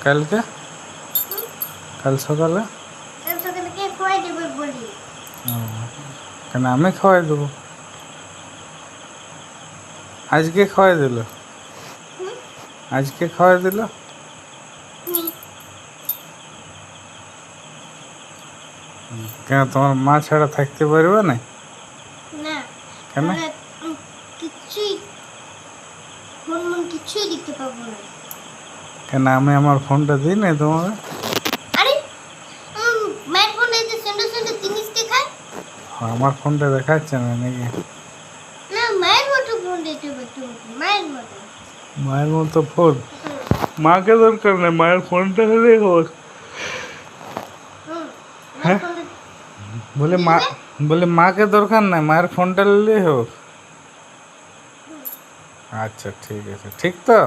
কালকে কাল সকালে কে খাওয়াই দেবে বলি? কেন আমি খাওয়াই দেবো? আজকে খাওয়াই দিল? আজকে খাওয়াই দিল? কেন তোমার মা ছাড়া থাকতে পারবে না? না কেন? কিছুই কিছুই দেখতে পাবো না। কেন আমি আমার ফোনটা দিই না তোমাকে? আরে মায়ের ফোন এই যে সুন্দর সুন্দর জিনিস দেখায়। আমার ফোনটা দেখাচ্ছে না নাকি? না মায়ের মতো ফোন দিতে পারতো, মায়ের মতো। মায়ের মতো ফোন? মাকে দরকার নেই, মায়ের ফোনটা হলেই হোক। হ্যাঁ বলে মাকে দরকার নাই, মায়ের ফোনটা নিলেই হোক। আচ্ছা ঠিক আছে, ঠিক তো।